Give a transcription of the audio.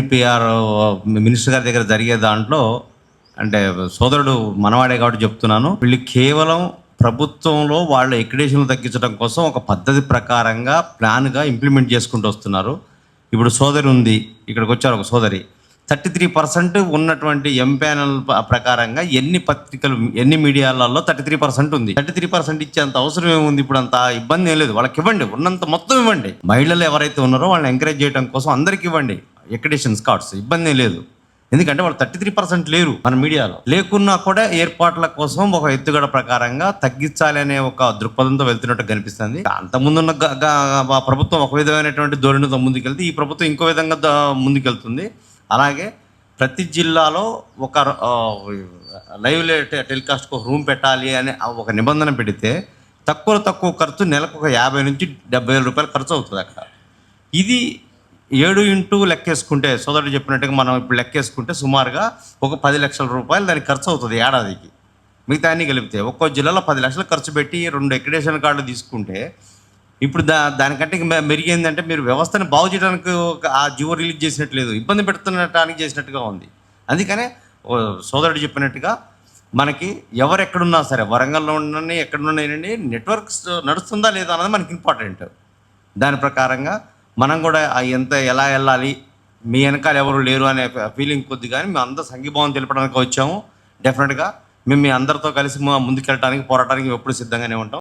NPR minister గారి దగ్గర జరిగే దాంట్లో అంటే సోదరుడు మనవాడే కాబట్టి చెప్తున్నాను, వీళ్ళు కేవలం ప్రభుత్వంలో వాళ్ళ ఎక్రిడేషన్లు తగ్గించడం కోసం ఒక పద్ధతి ప్రకారంగా ప్లాన్గా ఇంప్లిమెంట్ చేసుకుంటూ వస్తున్నారు. ఇప్పుడు సోదరి ఉంది, ఇక్కడికి వచ్చారు ఒక సోదరి, 33% ఉన్నటువంటి ఎంపానల్ ప్రకారంగా ఎన్ని పత్రికలు ఎన్ని మీడియాలలో 33% ఉంది. 33% ఇచ్చేంత అవసరం ఏముంది? ఇప్పుడు అంత ఇబ్బంది ఏం లేదు, వాళ్ళకి ఇవ్వండి, ఉన్నంత మొత్తం ఇవ్వండి. మహిళలు ఎవరైతే ఉన్నారో వాళ్ళని ఎంకరేజ్ చేయడం కోసం అందరికి ఇవ్వండి ఎక్రిడేషన్స్ కార్డ్స్, ఇబ్బంది ఏం లేదు. ఎందుకంటే వాళ్ళు 33% లేరు మన మీడియాలో. లేకున్నా కూడా ఏర్పాట్ల కోసం ఒక ఎత్తుగడ ప్రకారంగా తగ్గించాలి అనే ఒక దృక్పథంతో వెళ్తున్నట్టు కనిపిస్తుంది. అంతకుముందున్న ప్రభుత్వం ఒక విధమైనటువంటి ధోరణితో ముందుకెళ్తే ఈ ప్రభుత్వం ఇంకో విధంగా ముందుకెళ్తుంది. అలాగే ప్రతి జిల్లాలో ఒక లైవ్ టెలికాస్ట్కి ఒక రూమ్ పెట్టాలి అనే ఒక నిబంధన పెడితే తక్కువ ఖర్చు, నెలకు ఒక 50 నుంచి 70 రూపాయలు ఖర్చు అవుతుంది అక్కడ. ఇది 7 లెక్కేసుకుంటే, సోదరుడు చెప్పినట్టుగా మనం ఇప్పుడు లెక్కేసుకుంటే సుమారుగా ఒక 10 లక్షల రూపాయలు దానికి ఖర్చు అవుతుంది ఏడాదికి. మిగతా అన్నీ కలిపితే ఒక్కో జిల్లాలో 10 లక్షలు ఖర్చు పెట్టి 2 ఎక్రిడేషన్ కార్డులు తీసుకుంటే, ఇప్పుడు దానికంటే మెరుగు ఏంటంటే మీరు వ్యవస్థను బాగు చేయడానికి ఆ జీవో రిలీజ్ చేసినట్లేదు, ఇబ్బంది పెడుతున్నటానికి చేసినట్టుగా ఉంది. అందుకనే సోదరుడు చెప్పినట్టుగా మనకి ఎవరు ఎక్కడున్నా సరే, వరంగల్లో ఉండని ఎక్కడున్నాయండి, నెట్వర్క్స్ నడుస్తుందా లేదా అన్నది మనకి ఇంపార్టెంట్. దాని ప్రకారంగా మనం కూడా ఎలా వెళ్ళాలి, మీ వెనకాల ఎవరు లేరు అనే ఫీలింగ్ కొద్ది, కానీ మేము అందరూ సంఘీభావం తెలపడానికి వచ్చాము. డెఫినెట్గా మేము మీ అందరితో కలిసి ముందుకెళ్ళడానికి పోరాటానికి ఎప్పుడు సిద్ధంగానే ఉంటాం.